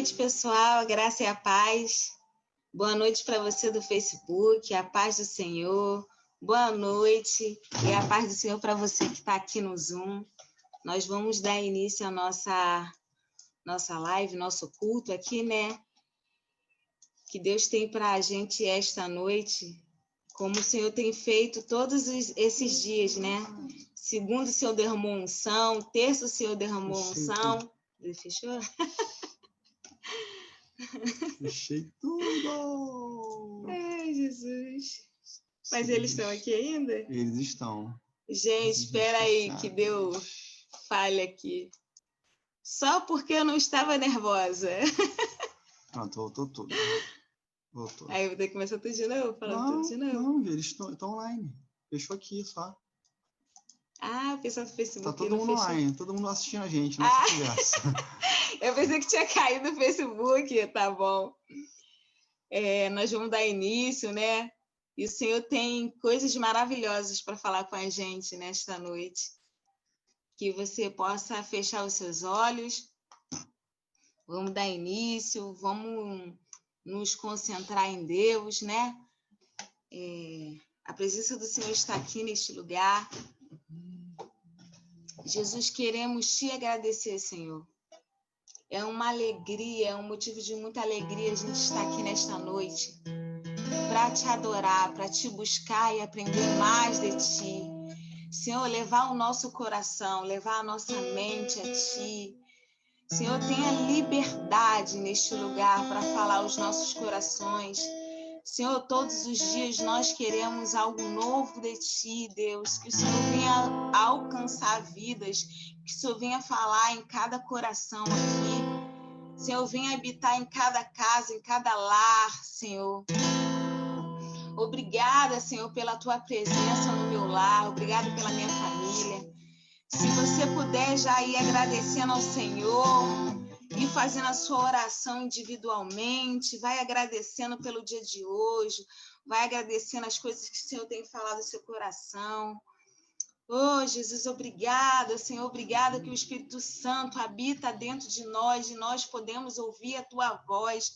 noite, pessoal. A graça e a paz. Boa noite para você do Facebook, a paz do Senhor. Boa noite e a paz do Senhor para você que está aqui no Zoom. Nós vamos dar início à nossa live, nosso culto aqui, né? Que Deus tem para a gente esta noite, como o Senhor tem feito todos esses dias, né? Segundo, o Senhor derramou unção. Terça, o Senhor derramou unção. Ele fechou? Fechei tudo! Ai, Jesus. Mas eles estão aqui ainda? Eles estão. Gente, espera aí que deu falha aqui. Só porque eu não estava nervosa. Pronto, voltou tudo. Voltou. Aí eu vou ter que começar tudo de novo, falando tudo de novo. Não, eles estão online. Fechou aqui só. Ah, o pessoal do Facebook tá todo mundo fechou. online, todo mundo assistindo a gente, nossa conversa. Eu pensei que tinha caído no Facebook, tá bom. Nós vamos dar início, né? E o Senhor tem coisas maravilhosas para falar com a gente nesta noite. Que você possa fechar os seus olhos. Vamos dar início, vamos nos concentrar em Deus, né? A presença do Senhor está aqui neste lugar. Jesus, queremos te agradecer, Senhor. É uma alegria, é um motivo de muita alegria a gente estar aqui nesta noite para te adorar, para te buscar e aprender mais de ti. Senhor, levar o nosso coração, levar a nossa mente a ti. Senhor, tenha liberdade neste lugar para falar aos nossos corações. Senhor, todos os dias nós queremos algo novo de ti, Deus. Que o Senhor venha alcançar vidas, que o Senhor venha falar em cada coração aqui. Senhor, venha habitar em cada casa, em cada lar, Senhor. Obrigada, Senhor, pela tua presença no meu lar. Obrigada pela minha família. Se você puder já ir agradecendo ao Senhor e fazendo a sua oração individualmente, vai agradecendo pelo dia de hoje, vai agradecendo as coisas que o Senhor tem falado no seu coração. Oh, Jesus, obrigada, Senhor, obrigada que o Espírito Santo habita dentro de nós e nós podemos ouvir a tua voz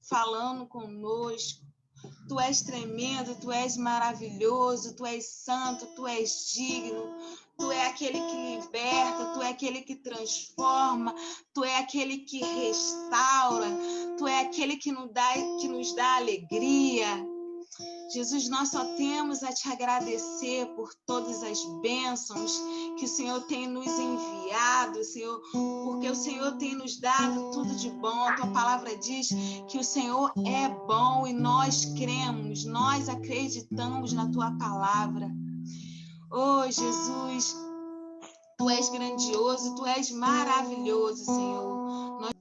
falando conosco. Tu és tremendo, tu és maravilhoso, tu és santo, tu és digno. Tu é aquele que liberta, tu é aquele que transforma, tu é aquele que restaura, tu é aquele que nos dá alegria. Jesus, nós só temos a te agradecer por todas as bênçãos que o Senhor tem nos enviado, Senhor, porque o Senhor tem nos dado tudo de bom. A tua palavra diz que o Senhor é bom e nós cremos, nós acreditamos na tua palavra. Oh, Jesus, tu és grandioso, tu és maravilhoso, Senhor.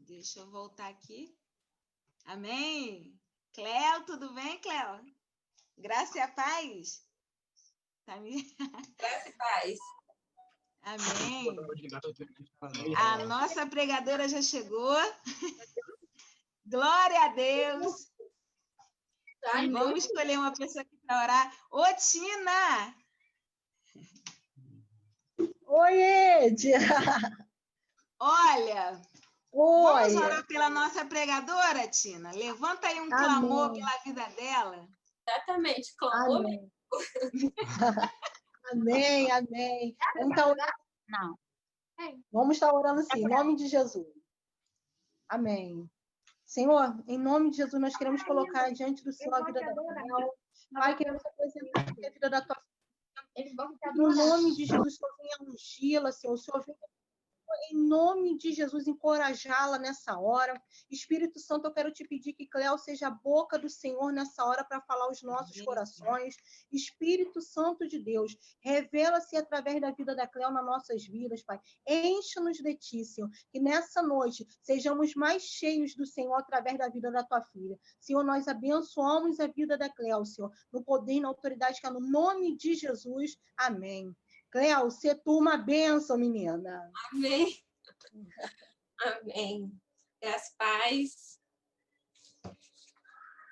Deixa eu voltar aqui. Amém? Cléo, tudo bem, Cléo? Graça e a paz? Tá me... Graça e paz. Amém. A nossa pregadora já chegou. Glória a Deus. Vamos escolher uma pessoa aqui para orar. Ô, Tina! Oi, Ed! Olha, vamos orar pela nossa pregadora, Tina? Levanta aí um clamor pela vida dela. Exatamente, clamor. Amém. Amém, amém. Então, não. Vamos estar orando assim, em nome de Jesus. Amém. Senhor, em nome de Jesus, nós queremos colocar diante do Senhor a vida da Daniel. Pai, queremos apresentar a vida da tua filha. No nome de Jesus, o Senhor venha ungí-la, Senhor. O Senhor venha, em nome de Jesus, encorajá-la nessa hora. Espírito Santo, eu quero te pedir que Cléo seja a boca do Senhor nessa hora para falar aos nossos corações. Espírito Santo de Deus, revela-se através da vida da Cléo nas nossas vidas, Pai. Enche-nos de ti, Senhor. Que nessa noite sejamos mais cheios do Senhor através da vida da tua filha. Senhor, nós abençoamos a vida da Cléo, Senhor, no poder e na autoridade que é no nome de Jesus. Amém. Cléo, se tu uma bênção, menina. Amém. Amém. Graças e paz.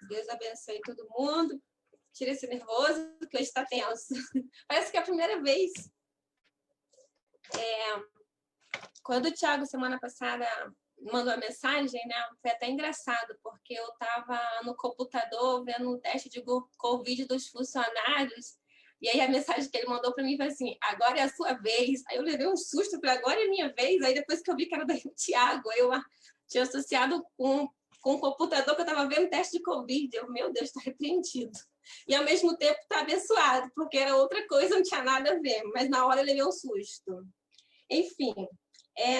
Deus abençoe todo mundo. Tira esse nervoso, que hoje está tenso. Parece que é a primeira vez Quando o Thiago, semana passada, mandou a mensagem, né? Foi até engraçado, porque eu estava no computador vendo o teste de Covid dos funcionários, e aí a mensagem que ele mandou para mim foi assim, agora é a sua vez. Aí eu levei um susto, falei, agora é a minha vez. Aí depois que eu vi que era do Thiago, eu tinha associado com o computador que eu estava vendo teste de Covid. Eu, meu Deus, está repreendido. E ao mesmo tempo está abençoado, porque era outra coisa, não tinha nada a ver. Mas na hora eu levei um susto. Enfim,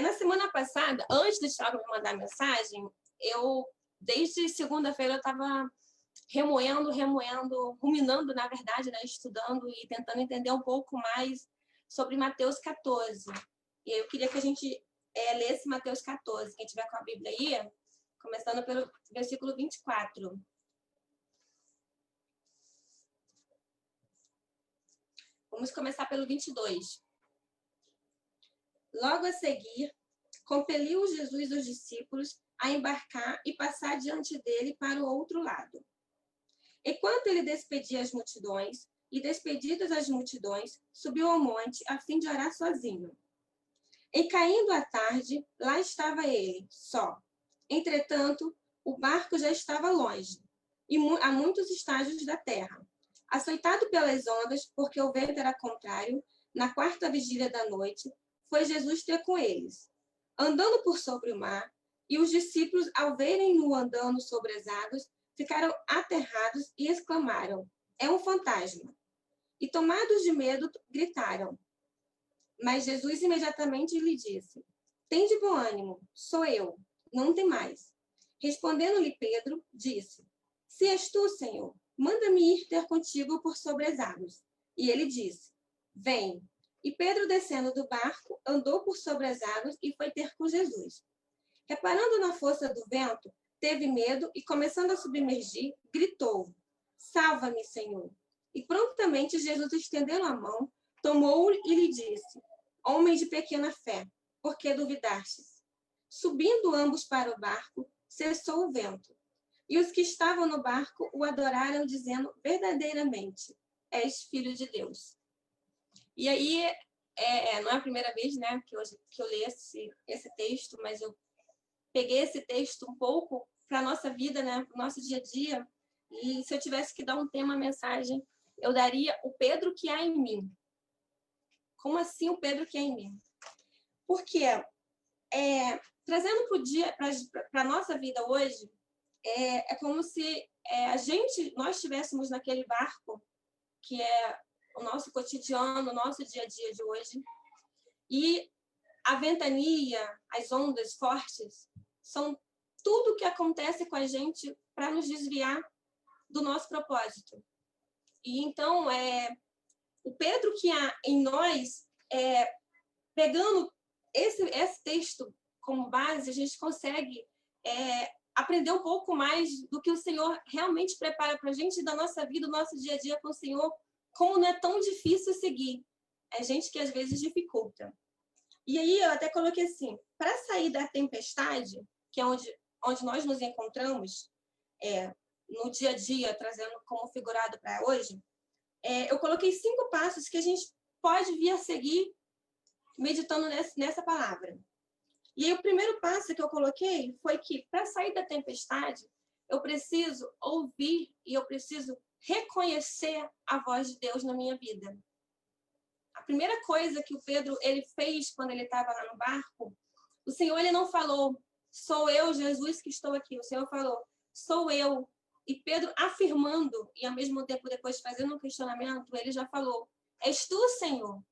na semana passada, antes do Thiago me mandar mensagem, desde segunda-feira, eu estava remoendo, ruminando, na verdade, né, estudando e tentando entender um pouco mais sobre Mateus 14. E eu queria que a gente lesse Mateus 14. Quem tiver com a Bíblia aí, começando pelo versículo 24. Vamos começar pelo 22. Logo a seguir, compeliu Jesus os discípulos a embarcar e passar diante dele para o outro lado. Enquanto ele despedia as multidões, e despedidas as multidões, subiu ao monte a fim de orar sozinho. E caindo a tarde, lá estava ele, só. Entretanto, o barco já estava longe, e a muitos estágios da terra. Açoitado pelas ondas, porque o vento era contrário, na quarta vigília da noite, foi Jesus ter com eles, andando por sobre o mar, e os discípulos, ao verem-no andando sobre as águas, ficaram aterrados e exclamaram, é um fantasma. E tomados de medo, gritaram. Mas Jesus imediatamente lhe disse, tende bom ânimo, sou eu, não temais. Respondendo-lhe Pedro, disse, se és tu, Senhor, manda-me ir ter contigo por sobre as águas. E ele disse, vem. E Pedro, descendo do barco, andou por sobre as águas e foi ter com Jesus. Reparando na força do vento, teve medo e, começando a submergir, gritou, salva-me, Senhor. E prontamente Jesus, estendendo a mão, tomou-o e lhe disse, homem de pequena fé, por que duvidastes? Subindo ambos para o barco, cessou o vento. E os que estavam no barco o adoraram, dizendo, verdadeiramente, és filho de Deus. E aí, não é a primeira vez, né, que eu leio esse texto, mas eu peguei esse texto um pouco para a nossa vida, né, para o nosso dia a dia, e se eu tivesse que dar um tema, uma mensagem, eu daria o Pedro que há em mim. Como assim o Pedro que há em mim? Porque, trazendo para a nossa vida hoje, é como se nós estivéssemos naquele barco, que é o nosso cotidiano, o nosso dia a dia de hoje, e a ventania, as ondas fortes, são tudo que acontece com a gente para nos desviar do nosso propósito. E então, o Pedro que há em nós, pegando esse texto como base, a gente consegue aprender um pouco mais do que o Senhor realmente prepara para a gente, da nossa vida, do nosso dia a dia com o Senhor, como não é tão difícil seguir. É gente que às vezes dificulta. E aí eu até coloquei assim, para sair da tempestade, que é onde nós nos encontramos, no dia a dia, trazendo como figurado para hoje, eu coloquei 5 passos que a gente pode vir a seguir meditando nessa palavra. E aí o primeiro passo que eu coloquei foi que, para sair da tempestade, eu preciso ouvir e eu preciso reconhecer a voz de Deus na minha vida. A primeira coisa que o Pedro ele fez quando ele estava lá no barco, o Senhor ele não falou, sou eu, Jesus, que estou aqui. O Senhor falou, sou eu. E Pedro afirmando, e ao mesmo tempo depois fazendo um questionamento, ele já falou, és tu, Senhor.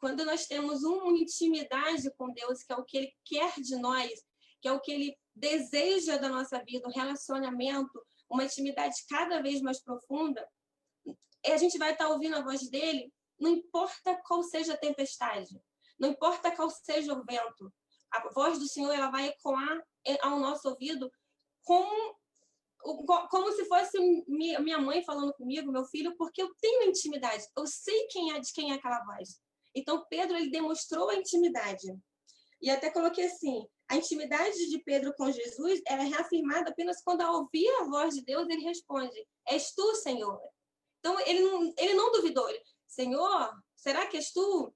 Quando nós temos uma intimidade com Deus, que é o que Ele quer de nós, que é o que Ele deseja da nossa vida, um relacionamento, uma intimidade cada vez mais profunda, a gente vai estar ouvindo a voz dEle, não importa qual seja a tempestade, não importa qual seja o vento, a voz do Senhor ela vai ecoar ao nosso ouvido como se fosse minha mãe falando comigo, meu filho, porque eu tenho intimidade, eu sei de quem é aquela voz. Então, Pedro, ele demonstrou a intimidade. E até coloquei assim, a intimidade de Pedro com Jesus era reafirmada apenas quando, ao ouvir a voz de Deus, ele responde, és tu, Senhor. Então, ele não duvidou. Senhor, será que és tu?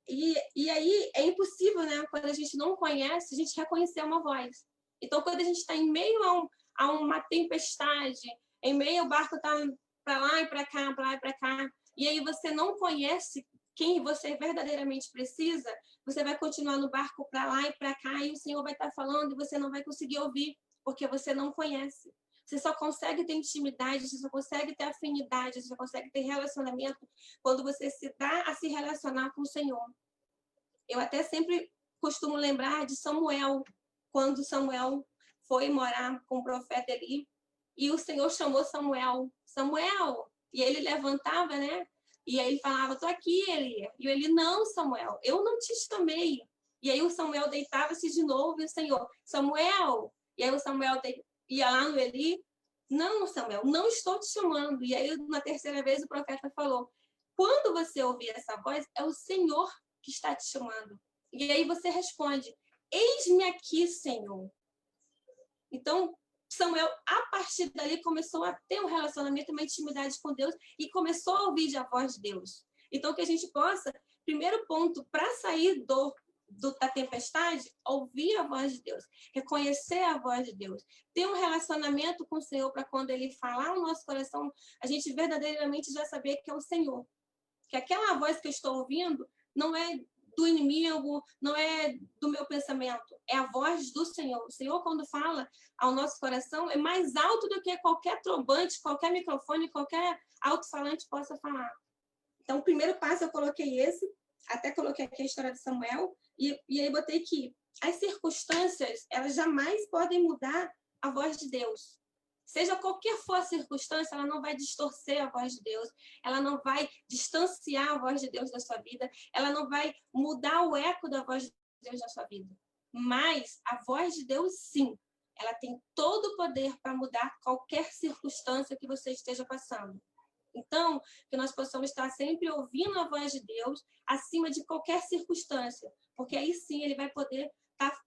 E aí é impossível, né? Quando a gente não conhece, a gente reconhecer uma voz. Então, quando a gente está em meio a uma tempestade, em meio ao barco está para lá e para cá, para lá e para cá, e aí você não conhece quem você verdadeiramente precisa, você vai continuar no barco para lá e para cá, e o Senhor vai estar falando e você não vai conseguir ouvir, porque você não conhece. Você só consegue ter intimidade, você só consegue ter afinidade, você só consegue ter relacionamento quando você se dá a se relacionar com o Senhor. Eu até sempre costumo lembrar de Samuel, quando Samuel foi morar com o profeta Eli, e o Senhor chamou Samuel, Samuel, e ele levantava, né? E aí ele falava, tô aqui, Eli. E ele, não, Samuel, eu não te chamei. E aí o Samuel deitava-se de novo, e o Senhor, Samuel. E aí o Samuel ia lá no Eli, não, Samuel, não estou te chamando. E aí na terceira vez o profeta falou, quando você ouvir essa voz, é o Senhor que está te chamando. E aí você responde, eis-me aqui, Senhor. Então, Samuel, a partir dali, começou a ter um relacionamento, uma intimidade com Deus e começou a ouvir a voz de Deus. Então, que a gente possa, primeiro ponto, para sair da tempestade, ouvir a voz de Deus, reconhecer a voz de Deus, ter um relacionamento com o Senhor para quando Ele falar no nosso coração, a gente verdadeiramente já saber que é o Senhor. Que aquela voz que eu estou ouvindo não é do inimigo, não é do meu pensamento, é a voz do Senhor. O Senhor, quando fala ao nosso coração, é mais alto do que qualquer trombante, qualquer microfone, qualquer alto-falante possa falar. Então, o primeiro passo eu coloquei esse, até coloquei aqui a história de Samuel, e aí botei que as circunstâncias, elas jamais podem mudar a voz de Deus. Seja qualquer for a circunstância, ela não vai distorcer a voz de Deus, ela não vai distanciar a voz de Deus da sua vida, ela não vai mudar o eco da voz de Deus na sua vida. Mas a voz de Deus, sim, ela tem todo o poder para mudar qualquer circunstância que você esteja passando. Então, que nós possamos estar sempre ouvindo a voz de Deus acima de qualquer circunstância, porque aí sim ele vai poder estar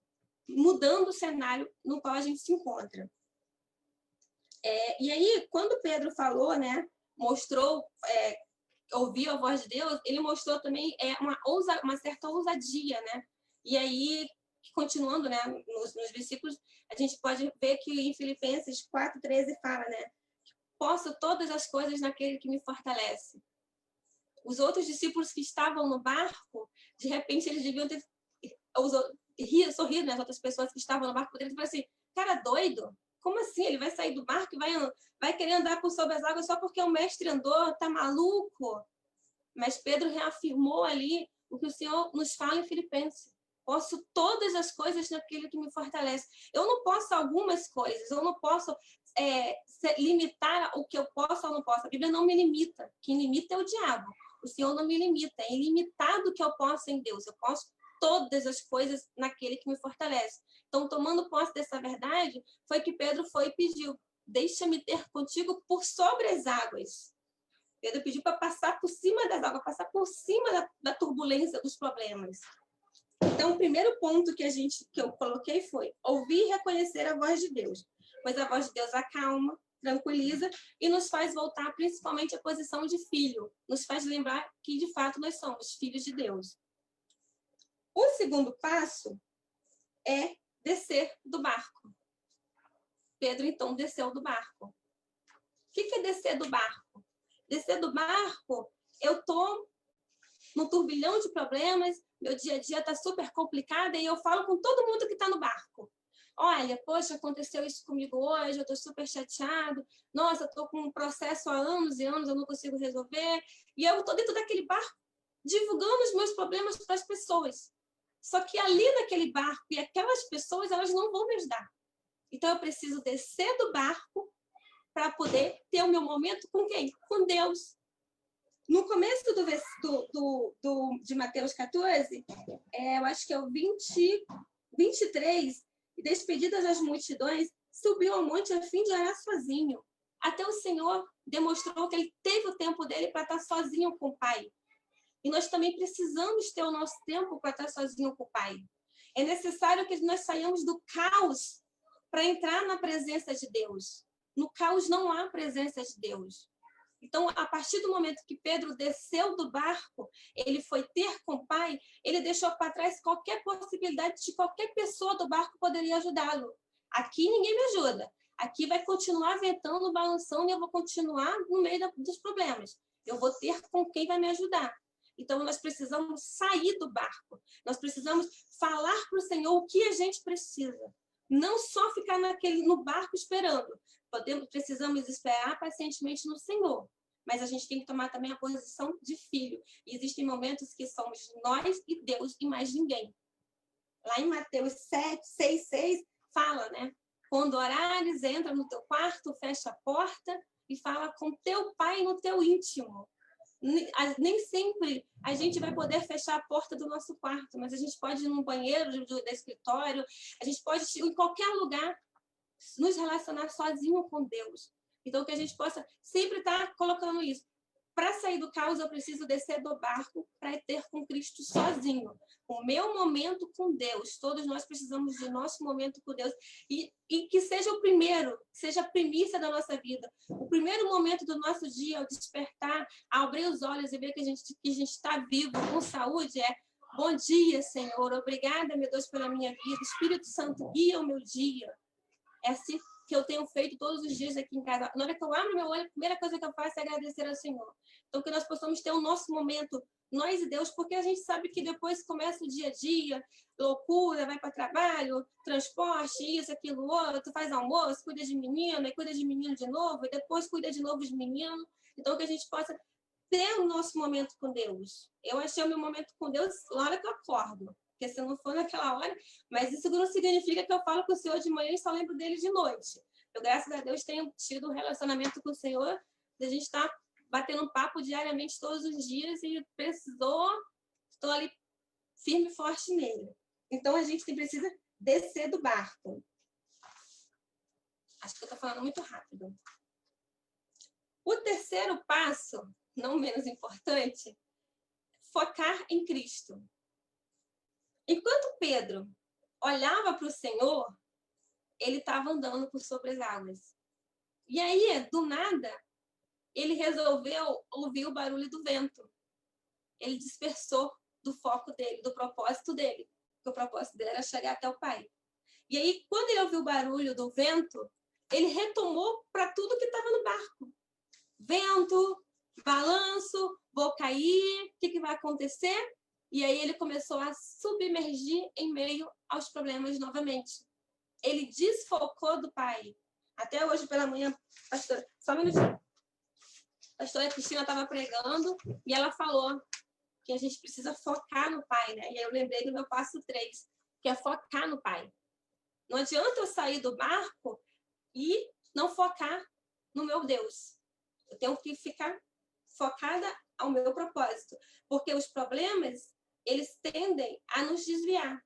mudando o cenário no qual a gente se encontra. E aí, quando Pedro falou, né, mostrou, ouviu a voz de Deus, ele mostrou também uma certa ousadia, né? E aí, continuando, né, nos versículos, a gente pode ver que em Filipenses 4:13 fala, né, posso todas as coisas naquele que me fortalece. Os outros discípulos que estavam no barco, de repente eles deviam ter sorrido, né, as outras pessoas que estavam no barco poderiam falar assim, cara doido, como assim? Ele vai sair do barco e vai querer andar por sobre as águas só porque o mestre andou? Tá maluco? Mas Pedro reafirmou ali o que o Senhor nos fala em Filipenses. Posso todas as coisas naquele que me fortalece. Eu não posso algumas coisas, eu não posso limitar o que eu posso ou não posso. A Bíblia não me limita. Quem limita é o diabo. O Senhor não me limita. É ilimitado o que eu posso em Deus. Eu posso todas as coisas naquele que me fortalece. Então, tomando posse dessa verdade, foi que Pedro foi e pediu, deixa-me ter contigo por sobre as águas. Pedro pediu para passar por cima das águas, passar por cima da turbulência dos problemas. Então, o primeiro ponto que eu coloquei foi ouvir e reconhecer a voz de Deus, pois a voz de Deus acalma, tranquiliza e nos faz voltar principalmente à posição de filho, nos faz lembrar que, de fato, nós somos filhos de Deus. O segundo passo é descer do barco. Pedro, então, desceu do barco. O que é descer do barco? Descer do barco, eu estou num turbilhão de problemas, meu dia a dia está super complicado e eu falo com todo mundo que está no barco. Olha, poxa, aconteceu isso comigo hoje, eu estou super chateado. Nossa, eu estou com um processo há anos e anos, eu não consigo resolver. E eu estou dentro daquele barco divulgando os meus problemas para as pessoas. Só que ali naquele barco e aquelas pessoas, elas não vão me ajudar. Então, eu preciso descer do barco para poder ter o meu momento com quem? Com Deus. No começo de Mateus 14, eu acho que é o 23, e despedidas as multidões, subiu ao monte a fim de orar sozinho. Até o Senhor demonstrou que ele teve o tempo dele para estar sozinho com o Pai. E nós também precisamos ter o nosso tempo para estar sozinho com o Pai. É necessário que nós saiamos do caos para entrar na presença de Deus. No caos não há presença de Deus. Então, a partir do momento que Pedro desceu do barco, ele foi ter com o Pai, ele deixou para trás qualquer possibilidade de qualquer pessoa do barco poderia ajudá-lo. Aqui ninguém me ajuda. Aqui vai continuar ventando, balançando, e eu vou continuar no meio dos problemas. Eu vou ter com quem vai me ajudar. Então, nós precisamos sair do barco. Nós precisamos falar para o Senhor o que a gente precisa. Não só ficar no barco esperando. Precisamos esperar pacientemente no Senhor. Mas a gente tem que tomar também a posição de filho. E existem momentos que somos nós e Deus e mais ninguém. Lá em Mateus 6, fala, né? Quando orares, entra no teu quarto, fecha a porta e fala com teu pai no teu íntimo. Nem sempre a gente vai poder fechar a porta do nosso quarto, mas a gente pode ir num banheiro do escritório, a gente pode ir em qualquer lugar, nos relacionar sozinho com Deus. Então, que a gente possa sempre estar colocando isso. Para sair do caos, eu preciso descer do barco para ter com Cristo sozinho. O meu momento com Deus. Todos nós precisamos do nosso momento com Deus. E que seja o primeiro, seja a primícia da nossa vida. O primeiro momento do nosso dia, ao despertar, ao abrir os olhos e ver que a gente está vivo, com saúde, é bom dia, Senhor. Obrigada, meu Deus, pela minha vida. Espírito Santo, guia o meu dia. É assim que eu tenho feito todos os dias aqui em casa. Na hora que eu abro meu olho, a primeira coisa que eu faço é agradecer ao Senhor. Então, que nós possamos ter o nosso momento, nós e Deus, porque a gente sabe que depois começa o dia a dia, loucura, vai para trabalho, transporte, isso, aquilo, outro, faz almoço, cuida de menino, e cuida de menino de novo, e depois cuida de novo de menino. Então, que a gente possa ter o nosso momento com Deus. Eu achei o meu momento com Deus na hora que eu acordo. Porque se não for naquela hora, mas isso não significa que eu falo com o Senhor de manhã e só lembro dele de noite. Eu, graças a Deus, tenho tido um relacionamento com o Senhor, de a gente estar batendo um papo diariamente todos os dias e estou ali firme e forte nele. Então, a gente precisa descer do barco. Acho que eu estou falando muito rápido. O terceiro passo, não menos importante, focar em Cristo. Enquanto Pedro olhava para o Senhor, ele estava andando por sobre as águas. E aí, do nada, ele resolveu ouvir o barulho do vento. Ele dispersou do foco dele, do propósito dele. Porque o propósito dele era chegar até o Pai. E aí, quando ele ouviu o barulho do vento, ele retomou para tudo que estava no barco. Vento, balanço, vou cair, o que vai acontecer? E aí ele começou a submergir em meio aos problemas novamente. Ele desfocou do Pai. Até hoje pela manhã, pastora, só um minutinho. A pastora Cristina estava pregando e ela falou que a gente precisa focar no Pai, né? E aí eu lembrei do meu passo 3, que é focar no Pai. Não adianta eu sair do barco e não focar no meu Deus. Eu tenho que ficar focada ao meu propósito, porque os problemas, eles tendem a nos desviar.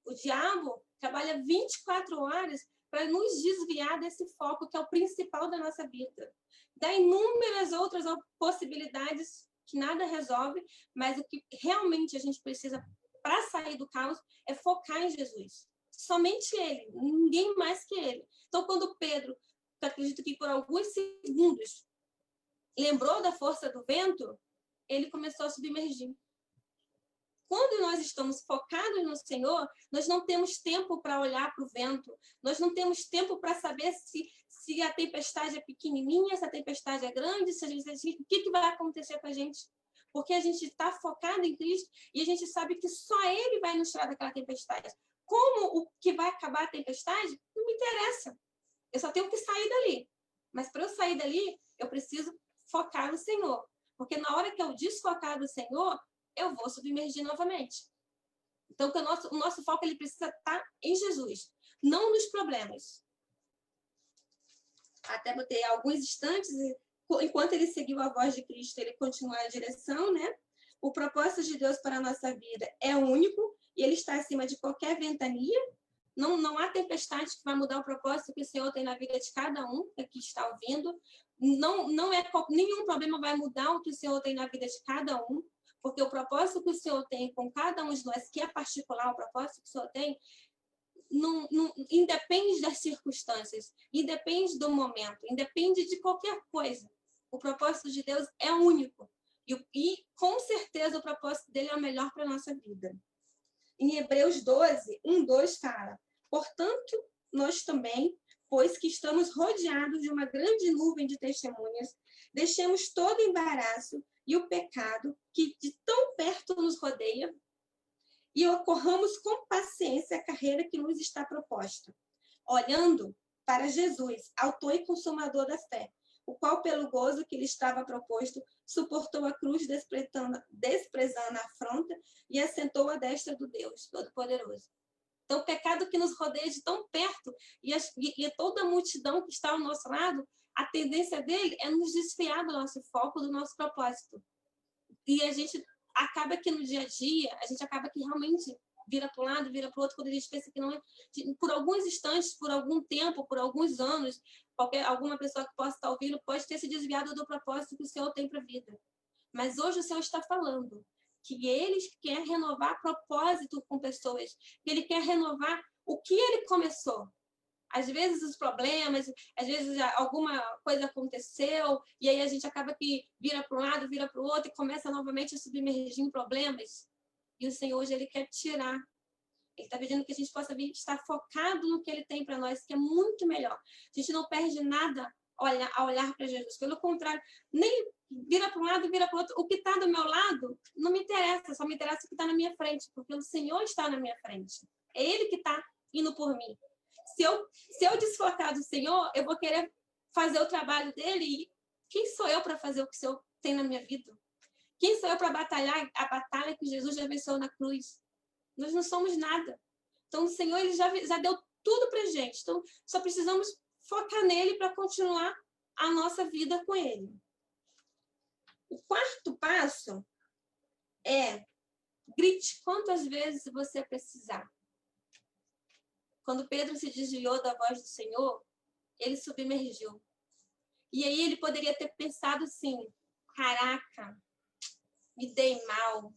O diabo trabalha 24 horas para nos desviar desse foco que é o principal da nossa vida. Dá inúmeras outras possibilidades que nada resolve, mas o que realmente a gente precisa para sair do caos é focar em Jesus. Somente Ele, ninguém mais que Ele. Então, quando Pedro, eu acredito que por alguns segundos, lembrou da força do vento, ele começou a submergir. Quando nós estamos focados no Senhor, nós não temos tempo para olhar para o vento, nós não temos tempo para saber se a tempestade é pequenininha, se a tempestade é grande, o que vai acontecer com a gente. Porque a gente está focado em Cristo e a gente sabe que só Ele vai nos tirar daquela tempestade. Como o que vai acabar a tempestade, não me interessa. Eu só tenho que sair dali. Mas para eu sair dali, eu preciso focar no Senhor. Porque na hora que eu desfocar do Senhor, eu vou submergir novamente. Então, que o nosso foco ele precisa estar em Jesus, não nos problemas. Até botei alguns instantes, enquanto ele seguiu a voz de Cristo, ele continuou a direção, né? O propósito de Deus para a nossa vida é único e ele está acima de qualquer ventania. Não há tempestade que vai mudar o propósito que o Senhor tem na vida de cada um que está ouvindo. Nenhum problema vai mudar o que o Senhor tem na vida de cada um, porque o propósito que o Senhor tem com cada um de nós, que é particular, o propósito que o Senhor tem, não independe das circunstâncias, independe do momento, independe de qualquer coisa. O propósito de Deus é único. E com certeza, o propósito dele é o melhor para a nossa vida. Em Hebreus 12, 1-2 fala: portanto, nós também, pois que estamos rodeados de uma grande nuvem de testemunhas, deixemos todo embaraço e o pecado que de tão perto nos rodeia e ocorramos com paciência a carreira que nos está proposta, olhando para Jesus, autor e consumador da fé, o qual, pelo gozo que lhe estava proposto, suportou a cruz, desprezando a afronta, e assentou à destra do Deus Todo-Poderoso. Então, o pecado que nos rodeia de tão perto, e toda a multidão que está ao nosso lado, a tendência dele é nos desviar do nosso foco, do nosso propósito. E a gente acaba que no dia a dia, a gente acaba que realmente vira para um lado, vira para o outro, quando a gente pensa que não é. Por alguns instantes, por algum tempo, por alguns anos, alguma pessoa que possa estar ouvindo pode ter se desviado do propósito que o Senhor tem para a vida. Mas hoje o Senhor está falando que Ele quer renovar propósito com pessoas, que Ele quer renovar o que Ele começou. Às vezes os problemas, às vezes alguma coisa aconteceu, e aí a gente acaba que vira para um lado, vira para o outro, e começa novamente a submergir em problemas. E o Senhor hoje Ele quer tirar. Ele está pedindo que a gente possa estar focado no que Ele tem para nós, que é muito melhor. A gente não perde nada ao olhar para Jesus. Pelo contrário, nem vira para um lado, vira para o outro. O que está do meu lado não me interessa, só me interessa o que está na minha frente, porque o Senhor está na minha frente. É Ele que está indo por mim. Se eu desfocar do Senhor, eu vou querer fazer o trabalho dele. E quem sou eu para fazer o que o Senhor tem na minha vida? Quem sou eu para batalhar a batalha que Jesus já venceu na cruz? Nós não somos nada. Então, o Senhor ele já deu tudo para a gente. Então, só precisamos focar nele para continuar a nossa vida com ele. O quarto passo é: grite quantas vezes você precisar. Quando Pedro se desviou da voz do Senhor, ele submergiu. E aí ele poderia ter pensado assim: caraca, me dei mal.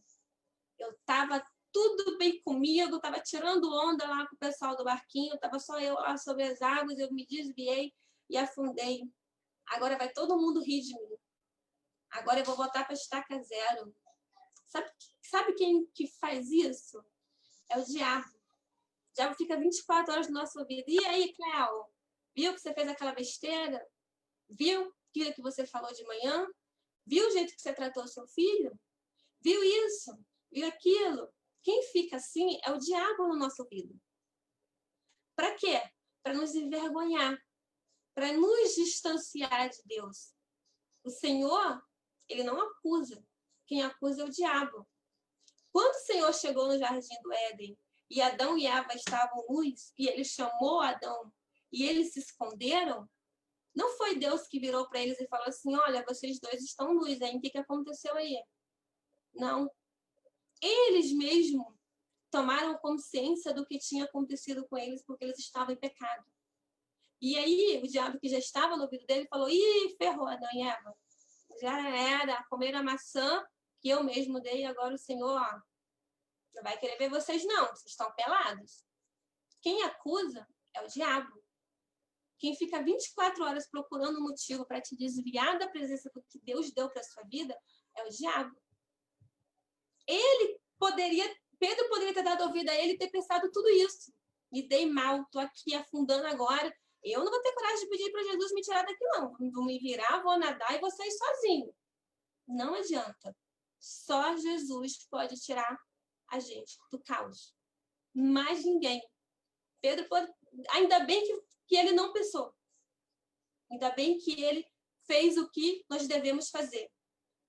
Eu estava tudo bem comigo, estava tirando onda lá com o pessoal do barquinho, estava só eu lá sobre as águas, eu me desviei e afundei. Agora vai todo mundo rir de mim. Agora eu vou voltar para estaca zero. Sabe quem que faz isso? É o diabo. O diabo fica 24 horas no nosso ouvido. E aí, Cléo? Viu que você fez aquela besteira? Viu aquilo que você falou de manhã? Viu o jeito que você tratou o seu filho? Viu isso? Viu aquilo? Quem fica assim é o diabo no nosso ouvido. Para quê? Para nos envergonhar. Para nos distanciar de Deus. O Senhor, ele não acusa. Quem acusa é o diabo. Quando o Senhor chegou no Jardim do Éden e Adão e Eva estavam nus, e ele chamou Adão e eles se esconderam, não foi Deus que virou para eles e falou assim: olha, vocês dois estão nus, hein? O que aconteceu aí? Não. Eles mesmos tomaram consciência do que tinha acontecido com eles porque eles estavam em pecado. E aí o diabo que já estava no ouvido dele falou: ih, ferrou Adão e Eva. Já era, comeram a maçã que eu mesmo dei, agora o Senhor não vai querer ver vocês não, vocês estão pelados. Quem acusa é o diabo. Quem fica 24 horas procurando um motivo para te desviar da presença do que Deus deu para a sua vida é o diabo. Pedro poderia ter dado ouvido a ele e ter pensado tudo isso. Me dei mal, estou aqui afundando agora. Eu não vou ter coragem de pedir para Jesus me tirar daqui, não. Vou me virar, vou nadar e vou sair sozinho. Não adianta. Só Jesus pode tirar a gente do caos. Mais ninguém. Pedro pode... Ainda bem que ele não pensou. Ainda bem que ele fez o que nós devemos fazer.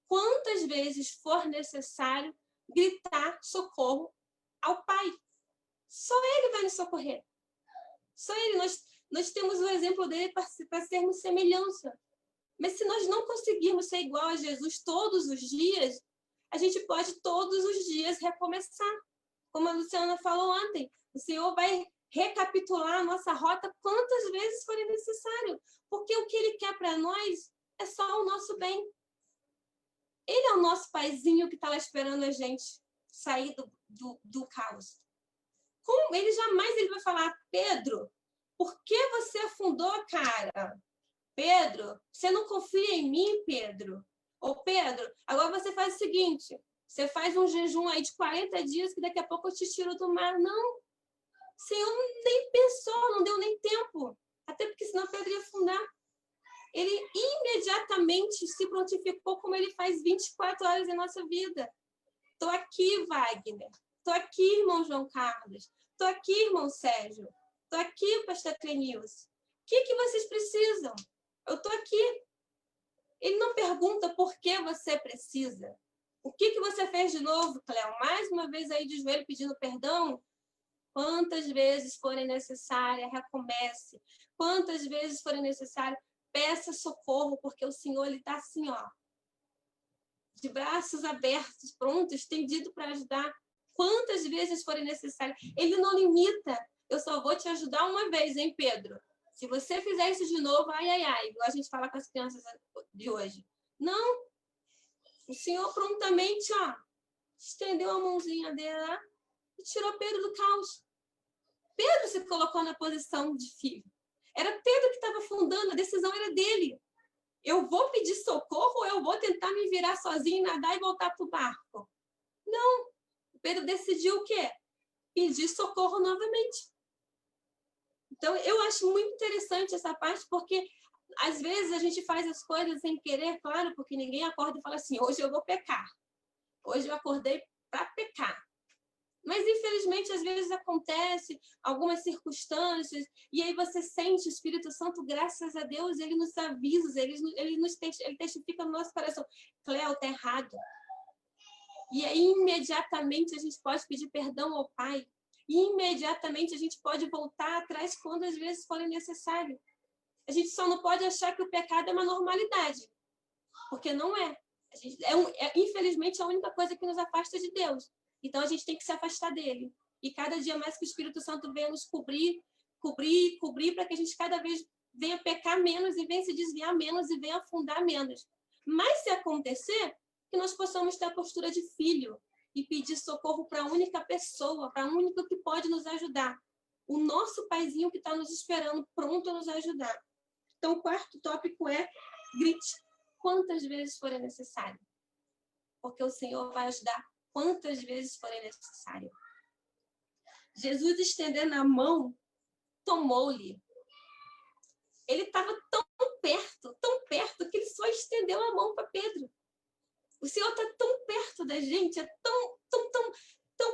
Quantas vezes for necessário gritar socorro ao Pai. Só Ele vai nos socorrer. Só Ele. Nós temos o exemplo dele para sermos semelhança. Mas se nós não conseguirmos ser igual a Jesus todos os dias, a gente pode todos os dias recomeçar. Como a Luciana falou ontem, o Senhor vai recapitular a nossa rota quantas vezes for necessário. Porque o que Ele quer para nós é só o nosso bem. Ele é o nosso paizinho que está lá esperando a gente sair do caos. Como ele jamais vai falar: Pedro, por que você afundou, cara? Pedro, você não confia em mim, Pedro? Ô, Pedro, agora você faz o seguinte, você faz um jejum aí de 40 dias que daqui a pouco eu te tiro do mar. Não, o Senhor nem pensou, não deu nem tempo. Até porque senão Pedro ia afundar. Ele imediatamente se prontificou como ele faz 24 horas em nossa vida. Estou aqui, Wagner. Estou aqui, irmão João Carlos. Estou aqui, irmão Sérgio. Estou aqui, pastor Clenilson. O que vocês precisam? Eu estou aqui. Ele não pergunta por que você precisa. O que você fez de novo, Cléo? Mais uma vez aí de joelho pedindo perdão? Quantas vezes forem necessárias, recomece. Quantas vezes forem necessárias, peça socorro, porque o Senhor está assim, ó, de braços abertos, pronto, estendido para ajudar. Quantas vezes forem necessárias. Ele não limita. Eu só vou te ajudar uma vez, hein, Pedro? Se você fizer isso de novo, ai, ai, ai, igual a gente fala com as crianças de hoje. Não. O Senhor prontamente, ó, estendeu a mãozinha dele lá e tirou Pedro do caos. Pedro se colocou na posição de filho. Era Pedro que estava afundando, a decisão era dele. Eu vou pedir socorro ou eu vou tentar me virar sozinho, nadar e voltar para o barco? Não. Pedro decidiu o quê? Pedir socorro novamente. Então, eu acho muito interessante essa parte, porque às vezes a gente faz as coisas sem querer, claro, porque ninguém acorda e fala assim, hoje eu vou pecar. Hoje eu acordei para pecar. Mas, infelizmente, às vezes acontece algumas circunstâncias, e aí você sente o Espírito Santo, graças a Deus, ele nos avisa, ele testifica no nosso coração. Cléo, está errado. E aí, imediatamente, a gente pode pedir perdão ao Pai. E, imediatamente, a gente pode voltar atrás quando, às vezes, for necessário. A gente só não pode achar que o pecado é uma normalidade. Porque não é. Infelizmente, a única coisa que nos afasta de Deus. Então, a gente tem que se afastar dele. E cada dia mais que o Espírito Santo venha nos cobrir, para que a gente cada vez venha pecar menos e venha se desviar menos e venha afundar menos. Mas, se acontecer, que nós possamos ter a postura de filho e pedir socorro para a única pessoa, para a única que pode nos ajudar. O nosso paizinho que está nos esperando, pronto a nos ajudar. Então, o quarto tópico é grite quantas vezes forem necessário. Porque o Senhor vai ajudar quantas vezes forem necessário. Jesus, estendendo a mão, tomou-lhe. Ele estava tão perto, que ele só estendeu a mão para Pedro. O Senhor está tão perto da gente, é tão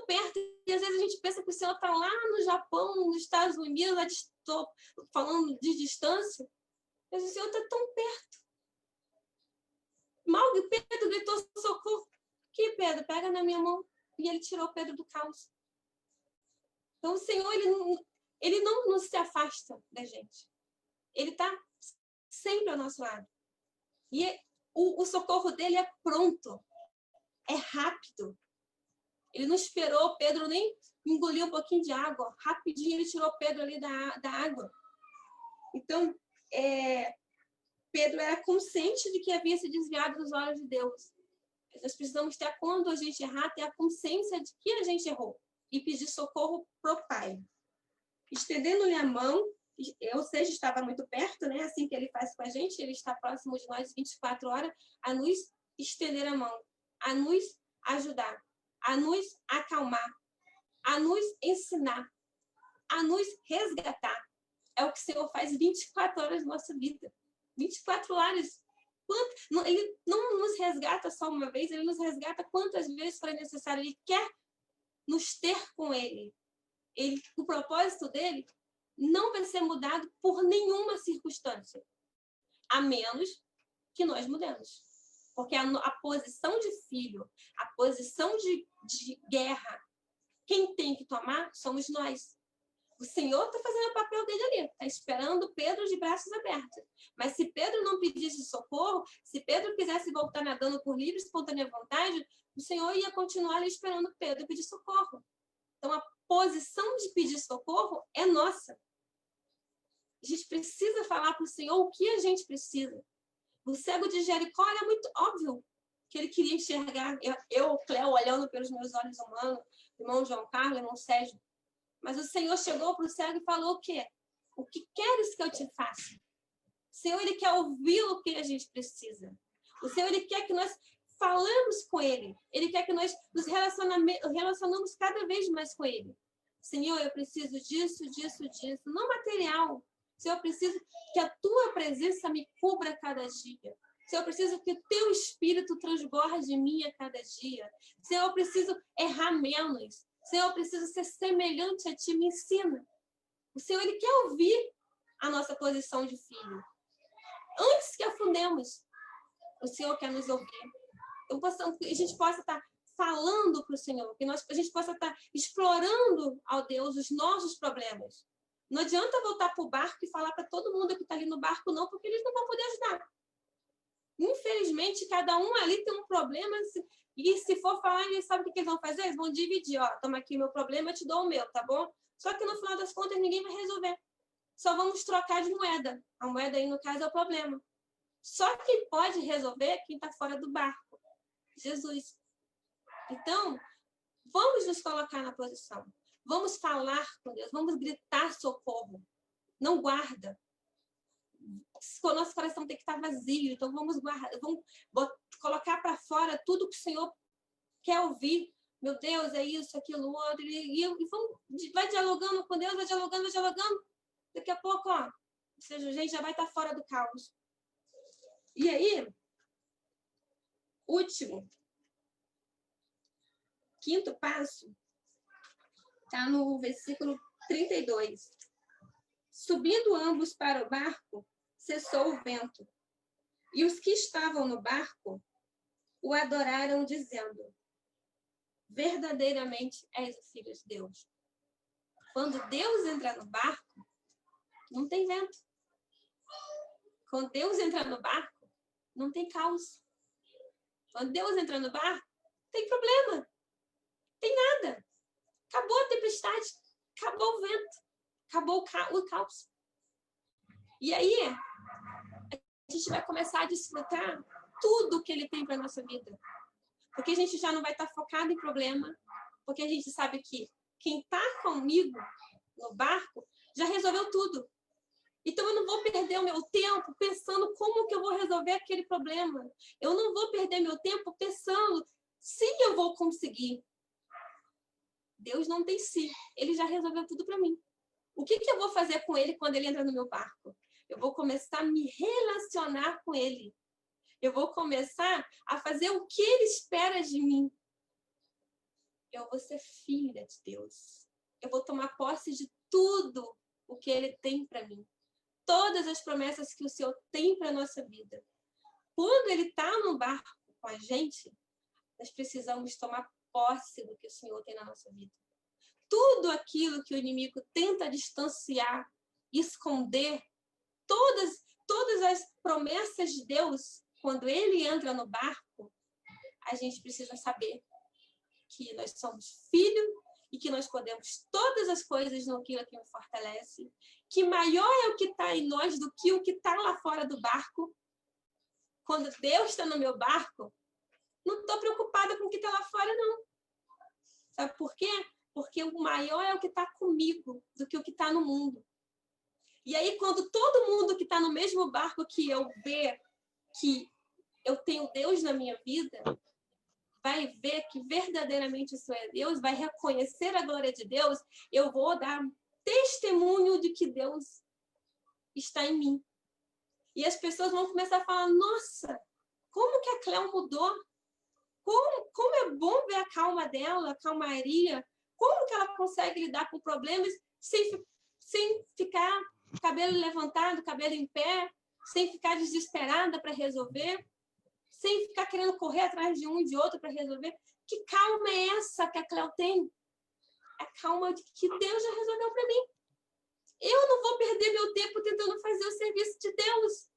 perto. E às vezes a gente pensa que o Senhor está lá no Japão, nos Estados Unidos, estou falando de distância, mas o Senhor está tão perto. Mal que Pedro gritou socorro. Aqui, Pedro, pega na minha mão. E ele tirou Pedro do caos. Então, o Senhor, ele não se afasta da gente. Ele está sempre ao nosso lado. E o socorro dele é pronto. É rápido. Ele não esperou, Pedro nem engoliu um pouquinho de água. Rapidinho, ele tirou Pedro ali da água. Então, Pedro era consciente de que havia se desviado dos olhos de Deus. Nós precisamos ter, quando a gente errar, ter a consciência de que a gente errou e pedir socorro para o Pai. Estendendo-lhe a mão, ou seja, estava muito perto, né? Assim que ele faz com a gente, ele está próximo de nós 24 horas, a nos estender a mão, a nos ajudar, a nos acalmar, a nos ensinar, a nos resgatar. É o que o Senhor faz 24 horas na nossa vida. 24 horas. Ele não nos resgata só uma vez, ele nos resgata quantas vezes for necessário. Ele quer nos ter com ele. O propósito dele não vai ser mudado por nenhuma circunstância, a menos que nós mudemos. Porque a posição de filho, a posição de guerra, quem tem que tomar somos nós. O Senhor está fazendo o papel dele ali, está esperando Pedro de braços abertos. Mas se Pedro não pedisse socorro, se Pedro quisesse voltar nadando por livre e espontânea vontade, o Senhor ia continuar ali esperando Pedro pedir socorro. Então, a posição de pedir socorro é nossa. A gente precisa falar para o Senhor o que a gente precisa. O cego de Jericó era muito óbvio que ele queria enxergar. Eu, Cléo, olhando pelos meus olhos humanos, irmão João Carlos, irmão Sérgio. Mas o Senhor chegou para o cego e falou o quê? O que queres que eu te faça? Senhor, Ele quer ouvir o que a gente precisa. O Senhor, Ele quer que nós falamos com Ele. Ele quer que nós nos relacionamos cada vez mais com Ele. Senhor, eu preciso disso, disso, disso. Não material. Senhor, eu preciso que a Tua presença me cubra cada dia. Senhor, eu preciso que o Teu Espírito transborde em mim a cada dia. Senhor, eu preciso errar menos. Senhor, eu preciso ser semelhante a Ti. Me ensina. O Senhor, Ele quer ouvir a nossa posição de filho. Antes que afundemos, o Senhor quer nos ouvir. Então, que a gente possa estar falando para o Senhor, que a gente possa estar explorando ao Deus os nossos problemas. Não adianta voltar para o barco e falar para todo mundo que está ali no barco, não, porque eles não vão poder ajudar. Infelizmente, cada um ali tem um problema, e se for falar, eles sabem o que eles vão fazer? Eles vão dividir, ó, toma aqui o meu problema, eu te dou o meu, tá bom? Só que no final das contas, ninguém vai resolver. Só vamos trocar de moeda. A moeda aí, no caso, é o problema. Só quem pode resolver é quem está fora do barco. Jesus. Então, vamos nos colocar na posição. Vamos falar com Deus. Vamos gritar socorro. Não guarda. O nosso coração tem que estar vazio. Então, vamos guardar. Vamos colocar para fora tudo que o Senhor quer ouvir. Meu Deus, é isso, aquilo, outro. E vai dialogando com Deus, vai dialogando, vai dialogando. Daqui a pouco, ó, ou seja, a gente já vai estar fora do caos. E aí, último, quinto passo, está no versículo 32. Subindo ambos para o barco, cessou o vento. E os que estavam no barco o adoraram, dizendo: verdadeiramente és o Filho de Deus. Quando Deus entra no barco, não tem vento. Quando Deus entra no barco, não tem caos. Quando Deus entra no barco, tem problema. Tem nada. Acabou a tempestade. Acabou o vento. Acabou o caos. E aí, a gente vai começar a desfrutar tudo que Ele tem para a nossa vida. Porque a gente já não vai estar focado em problema. Porque a gente sabe que quem está comigo no barco já resolveu tudo. Então, eu não vou perder o meu tempo pensando como que eu vou resolver aquele problema. Eu não vou perder meu tempo pensando se eu vou conseguir. Deus não tem si. Ele já resolveu tudo para mim. O que eu vou fazer com Ele quando Ele entra no meu barco? Eu vou começar a me relacionar com Ele. Eu vou começar a fazer o que Ele espera de mim. Eu vou ser filha de Deus. Eu vou tomar posse de tudo o que Ele tem para mim. Todas as promessas que o Senhor tem para a nossa vida. Quando Ele está no barco com a gente, nós precisamos tomar posse do que o Senhor tem na nossa vida. Tudo aquilo que o inimigo tenta distanciar, esconder, todas as promessas de Deus, quando Ele entra no barco, a gente precisa saber que nós somos filhos e que nós podemos todas as coisas naquilo que nos fortalece, que maior é o que está em nós do que o que está lá fora do barco. Quando Deus está no meu barco, não estou preocupada com o que está lá fora, não. Sabe por quê? Porque o maior é o que está comigo do que o que está no mundo. E aí, quando todo mundo que está no mesmo barco que eu vê que eu tenho Deus na minha vida, vai ver que verdadeiramente isso é Deus, vai reconhecer a glória de Deus, eu vou dar testemunho de que Deus está em mim. E as pessoas vão começar a falar: nossa, como que a Cléo mudou? Como é bom ver a calma dela, a calmaria. Como que ela consegue lidar com problemas sem ficar cabelo levantado, cabelo em pé, sem ficar desesperada para resolver, sem ficar querendo correr atrás de um e de outro para resolver? Que calma é essa que a Cléo tem? A calma de que Deus já resolveu para mim. Eu não vou perder meu tempo tentando fazer o serviço de Deus.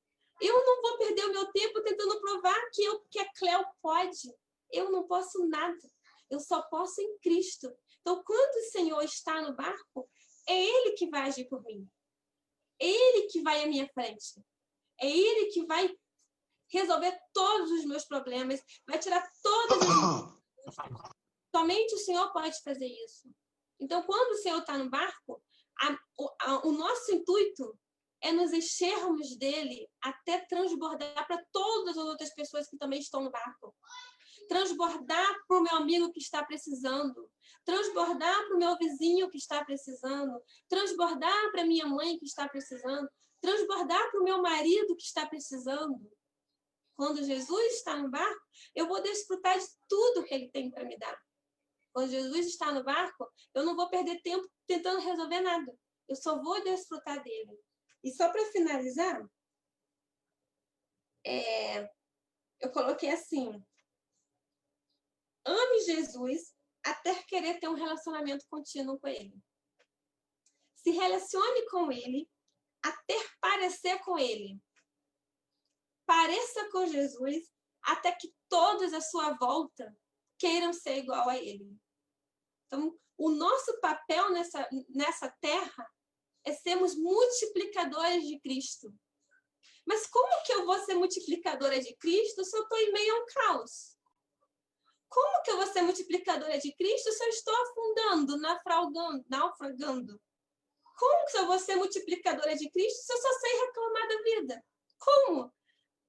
Eu não vou perder o meu tempo tentando provar que a Cléo pode. Eu não posso nada. Eu só posso em Cristo. Então, quando o Senhor está no barco, é Ele que vai agir por mim. É Ele que vai à minha frente. É Ele que vai resolver todos os meus problemas, vai tirar todas as... Somente o Senhor pode fazer isso. Então, quando o Senhor está no barco, o nosso intuito é nos enchermos dele até transbordar para todas as outras pessoas que também estão no barco. Transbordar para o meu amigo que está precisando. Transbordar para o meu vizinho que está precisando. Transbordar para a minha mãe que está precisando. Transbordar para o meu marido que está precisando. Quando Jesus está no barco, eu vou desfrutar de tudo que ele tem para me dar. Quando Jesus está no barco, eu não vou perder tempo tentando resolver nada. Eu só vou desfrutar dele. E só para finalizar, eu coloquei assim: ame Jesus até querer ter um relacionamento contínuo com ele. Se relacione com ele até parecer com ele. Pareça com Jesus até que todos à sua volta queiram ser igual a ele. Então, o nosso papel nessa terra é sermos multiplicadores de Cristo. Mas como que eu vou ser multiplicadora de Cristo se eu estou em meio a um caos? Como que eu vou ser multiplicadora de Cristo se eu estou afundando, naufragando? Como que eu vou ser multiplicadora de Cristo se eu só sei reclamar da vida? Como?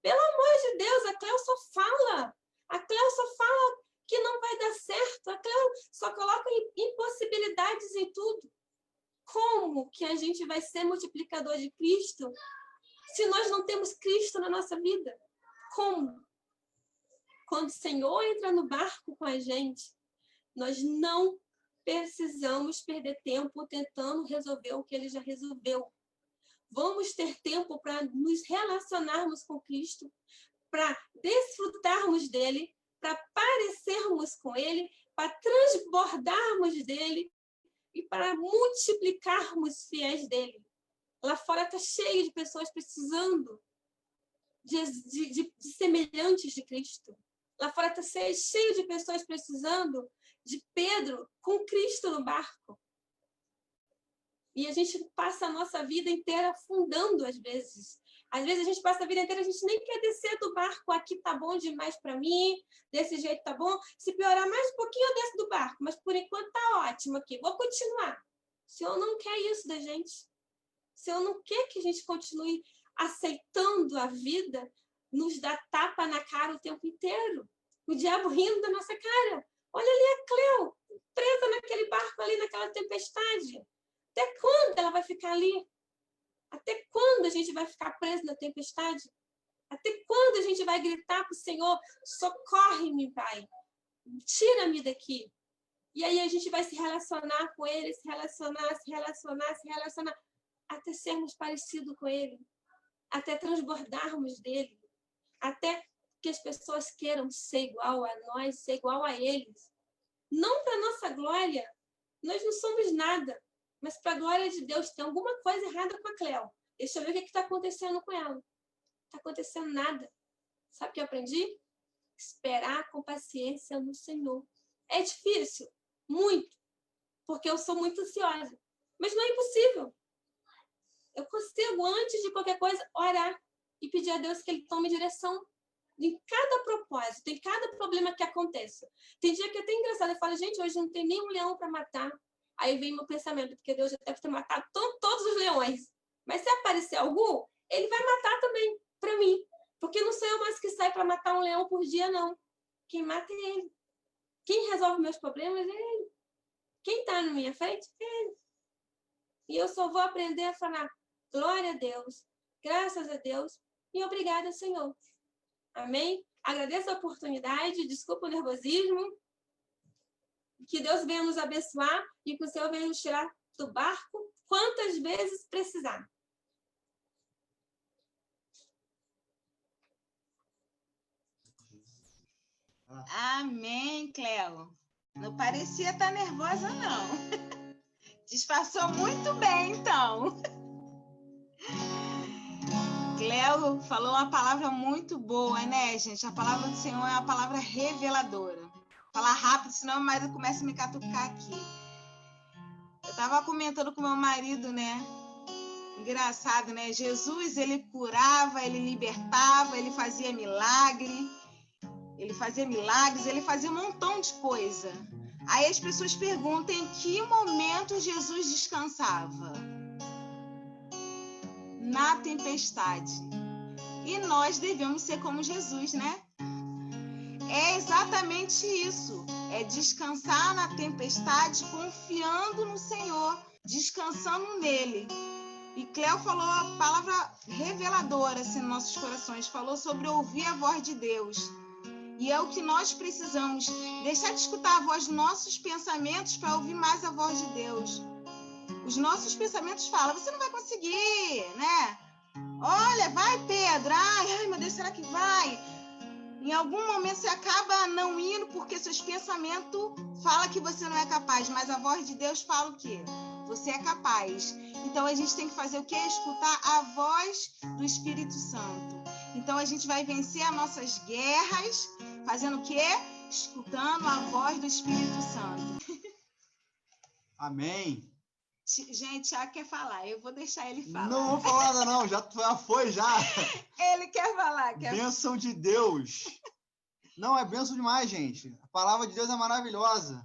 Pelo amor de Deus, a Cleo só fala. A Cleo só fala que não vai dar certo. A Cleo só coloca impossibilidades em tudo. Como que a gente vai ser multiplicador de Cristo se nós não temos Cristo na nossa vida? Como? Quando o Senhor entra no barco com a gente, nós não precisamos perder tempo tentando resolver o que ele já resolveu. Vamos ter tempo para nos relacionarmos com Cristo, para desfrutarmos dele, para parecermos com ele, para transbordarmos dele e para multiplicarmos fiéis dele. Lá fora está cheio de pessoas precisando de semelhantes de Cristo. Lá fora está cheio de pessoas precisando de Pedro com Cristo no barco. E a gente passa a nossa vida inteira afundando, às vezes. Às vezes a gente passa a vida inteira, a gente nem quer descer do barco. Aqui tá bom demais para mim, desse jeito tá bom. Se piorar mais um pouquinho, eu desço do barco. Mas por enquanto tá ótimo aqui. Vou continuar. O Senhor não quer isso da gente. O Senhor não quer que a gente continue aceitando a vida, nos dá tapa na cara o tempo inteiro. O diabo rindo da nossa cara. Olha ali a Cleo, presa naquele barco ali, naquela tempestade. Até quando ela vai ficar ali? Até quando a gente vai ficar preso na tempestade? Até quando a gente vai gritar para o Senhor, socorre-me, Pai, tira-me daqui? E aí a gente vai se relacionar com Ele, se relacionar, até sermos parecidos com Ele, até transbordarmos dele, até que as pessoas queiram ser igual a nós, ser igual a eles. Não para nossa glória, nós não somos nada, mas para a glória de Deus. Tem alguma coisa errada com a Cleo. Deixa eu ver o que está acontecendo com ela. Não está acontecendo nada. Sabe o que eu aprendi? Esperar com paciência no Senhor. É difícil, muito, porque eu sou muito ansiosa. Mas não é impossível. Eu consigo, antes de qualquer coisa, orar e pedir a Deus que Ele tome direção em cada propósito, em cada problema que aconteça. Tem dia que é até engraçado. Eu falo, gente, hoje não tem nenhum leão para matar. Aí vem meu pensamento, porque Deus já deve ter matado todos os leões. Mas se aparecer algum, Ele vai matar também, para mim. Porque não sou eu mais que sai para matar um leão por dia, não. Quem mata é Ele. Quem resolve meus problemas é Ele. Quem está na minha frente é Ele. E eu só vou aprender a falar glória a Deus, graças a Deus e obrigada, Senhor. Amém? Agradeço a oportunidade, desculpa o nervosismo. Que Deus venha nos abençoar e que o Senhor venha nos tirar do barco quantas vezes precisar. Amém, Cleo. Não parecia estar nervosa, não. Disfarçou muito bem, então. Cleo falou uma palavra muito boa, né, gente? A palavra do Senhor é uma palavra reveladora. Falar rápido, senão a Maria começa a me catucar aqui. Eu estava comentando com meu marido, né? Engraçado, né? Jesus, ele curava, ele libertava, ele fazia milagres, ele fazia um montão de coisa. Aí as pessoas perguntam em que momento Jesus descansava. na tempestade. E nós devemos ser como Jesus, né? É exatamente isso. É descansar na tempestade, confiando no Senhor, descansando nele. E Cléo falou a palavra reveladora assim, nos nossos corações. Falou sobre ouvir a voz de Deus. E é o que nós precisamos. Deixar de escutar a voz dos nossos pensamentos para ouvir mais a voz de Deus. Os nossos pensamentos falam, você não vai conseguir, né? Olha, vai, Pedro. Ai, meu Deus, será que vai? Em algum momento você acaba não indo porque seus pensamentos falam que você não é capaz, mas a voz de Deus fala o quê? Você é capaz. Então a gente tem que fazer o quê? Escutar a voz do Espírito Santo. Então a gente vai vencer as nossas guerras fazendo o quê? Escutando a voz do Espírito Santo. Amém. Gente, Tiago quer falar, eu vou deixar ele falar. Não vou falar nada não, já foi já. Ele quer falar. Bênção de Deus. Não, é bênção demais, gente. A palavra de Deus é maravilhosa,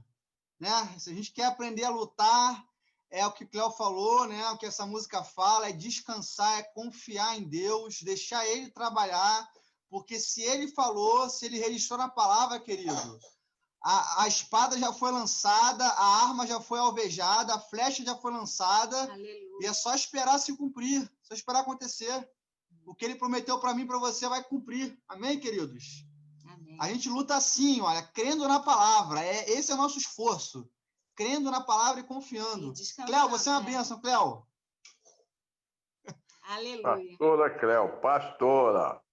né? Se a gente quer aprender a lutar, é o que Cléo falou, né? O que essa música fala, é descansar, é confiar em Deus, deixar Ele trabalhar, porque se Ele falou, se Ele registrou na palavra, querido, a espada já foi lançada, a arma já foi alvejada, a flecha já foi lançada. Aleluia. E é só esperar se cumprir, só esperar acontecer. O que Ele prometeu para mim e para você vai cumprir. Amém, queridos? Amém. A gente luta assim, olha, crendo na palavra. Esse é o nosso esforço. Crendo na palavra e confiando. Cléo, você é uma bênção, Cléo. Aleluia. Pastora Cléo, pastora.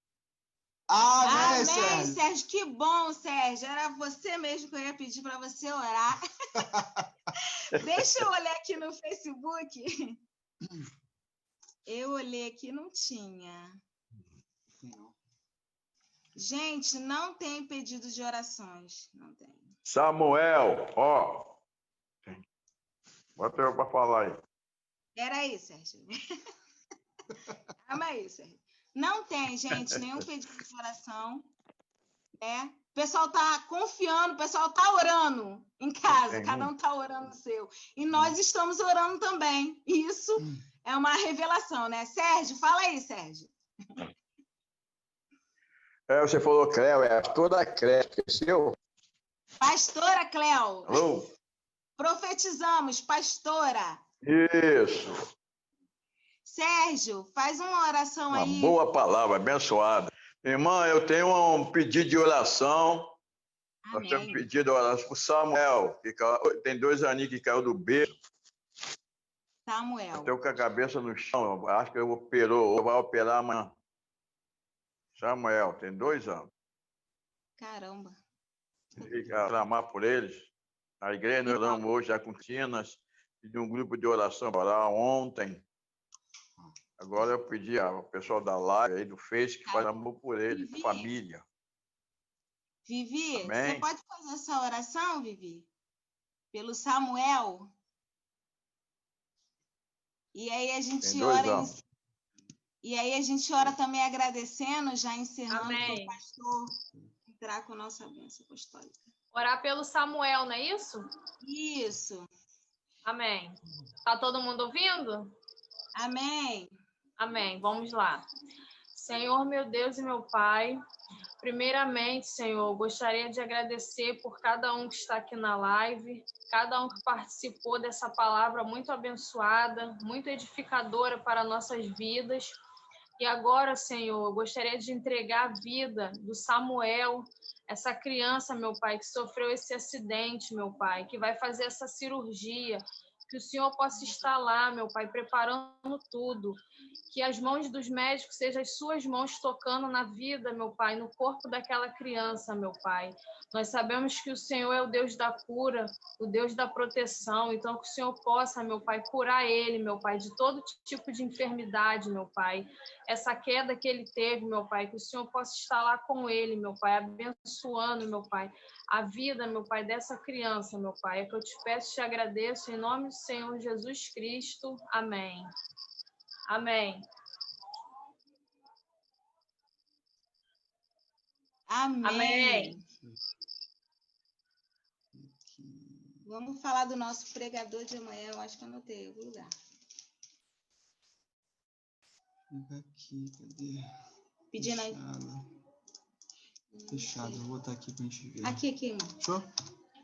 Amém, Sérgio. Que bom, Sérgio. Era você mesmo que eu ia pedir para você orar. Deixa eu olhar aqui no Facebook. Eu olhei aqui, não tinha. Gente, não tem pedido de orações. Não tem. Samuel, ó. Bota eu para falar aí. Peraí, Sérgio. Calma aí, Sérgio. Não tem, gente, nenhum pedido de oração. Né? O pessoal está confiando, o pessoal está orando em casa, cada um está orando no seu. E nós estamos orando também. Isso é uma revelação, né? Sérgio, fala aí, Sérgio. Você falou Cléo, é toda Cléo, esqueceu? Pastora Cléo. Alô? Profetizamos, pastora. Isso. Sérgio, faz uma oração aí. Uma boa palavra, abençoada. Irmã, eu tenho um pedido de oração. Amém. Nós temos pedido de oração para o Samuel, que tem 2 aninhos que caiu do berço. Samuel. Estou com a cabeça no chão, acho que vai operar amanhã. Samuel, tem 2 anos. Caramba. E clamar por eles. A igreja nós oramos hoje já com Tinas, de um grupo de oração para orar ontem. Agora eu pedi ao pessoal da live aí do Face que faz amor por ele, Vivi. Família. Vivi, Amém? você pode fazer essa oração, Vivi? Pelo Samuel? E aí a gente ora. E aí a gente ora também agradecendo, já encerrando para o pastor entrar com a nossa bênção apostólica. Orar pelo Samuel, não é isso? Isso. Amém. Tá todo mundo ouvindo? Amém. Amém. Vamos lá. Senhor, meu Deus e meu Pai, primeiramente, Senhor, gostaria de agradecer por cada um que está aqui na live, cada um que participou dessa palavra muito abençoada, muito edificadora para nossas vidas. E agora, Senhor, eu gostaria de entregar a vida do Samuel, essa criança, meu Pai, que sofreu esse acidente, meu Pai, que vai fazer essa cirurgia, que o Senhor possa estar lá, meu Pai, preparando tudo, que as mãos dos médicos sejam as suas mãos tocando na vida, meu Pai, no corpo daquela criança, meu Pai. Nós sabemos que o Senhor é o Deus da cura, o Deus da proteção, então que o Senhor possa, meu Pai, curar ele, meu Pai, de todo tipo de enfermidade, meu Pai. Essa queda que ele teve, meu Pai, que o Senhor possa estar lá com ele, meu Pai, abençoando, meu Pai, a vida, meu Pai, dessa criança, meu Pai. É que eu te peço e te agradeço em nome do Senhor Jesus Cristo. Amém. Amém. Amém. Amém. Vamos falar do nosso pregador de amanhã. Eu acho que eu anotei em algum lugar. Aqui, cadê? Pedindo aí. Fechado, vou botar aqui pra gente ver. Aqui, irmão. Fechou?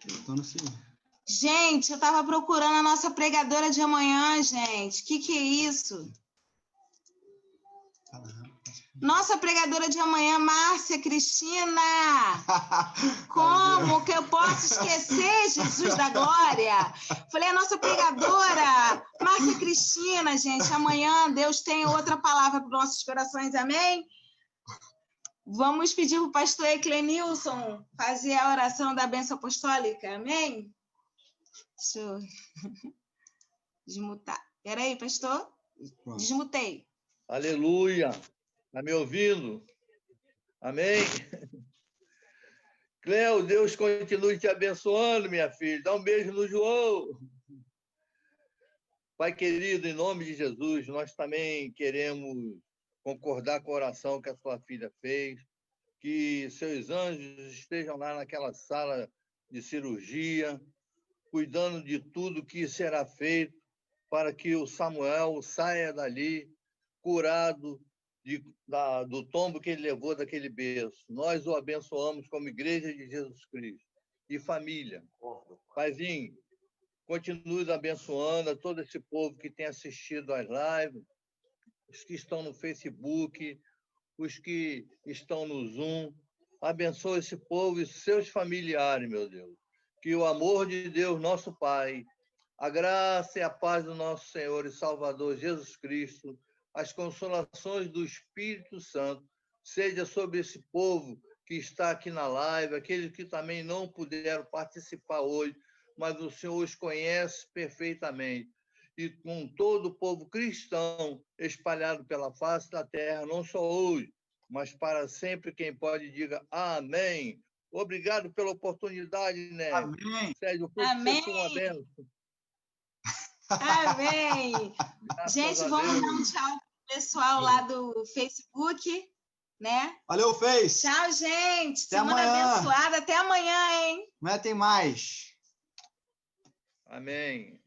Eu tô no celular. Gente, eu tava procurando a nossa pregadora de amanhã, gente. Que é isso? Nossa pregadora de amanhã, Márcia Cristina. Como que eu posso esquecer, Jesus da glória? Falei, a nossa pregadora, Márcia Cristina, gente. Amanhã Deus tem outra palavra para os nossos corações, amém? Vamos pedir para o pastor Eclenilson fazer a oração da bênção apostólica, amém? Deixa eu desmutar. Espera aí, pastor. Desmutei. Aleluia. Está me ouvindo? Amém? Cleo, Deus continue te abençoando, minha filha. Dá um beijo no João. Pai querido, em nome de Jesus, nós também queremos concordar com a oração que a sua filha fez, que seus anjos estejam lá naquela sala de cirurgia, cuidando de tudo que será feito para que o Samuel saia dali curado do tombo que ele levou daquele berço. Nós o abençoamos como Igreja de Jesus Cristo e família. Paizinho, continue abençoando a todo esse povo que tem assistido às lives, os que estão no Facebook, os que estão no Zoom. Abençoe esse povo e seus familiares, meu Deus. Que o amor de Deus, nosso Pai, a graça e a paz do nosso Senhor e Salvador Jesus Cristo, as consolações do Espírito Santo, seja sobre esse povo que está aqui na live, aqueles que também não puderam participar hoje, mas o Senhor os conhece perfeitamente. E com todo o povo cristão espalhado pela face da terra, não só hoje, mas para sempre, quem pode diga amém. Obrigado pela oportunidade, né? Amém. Sérgio, foi Amém. uma bênção. Amém. Gente, vamos dar um tchau pro pessoal lá do Facebook, né? Valeu, Face. Tchau, gente. Até Semana amanhã. abençoada. Até amanhã, hein? Amanhã tem mais. Amém.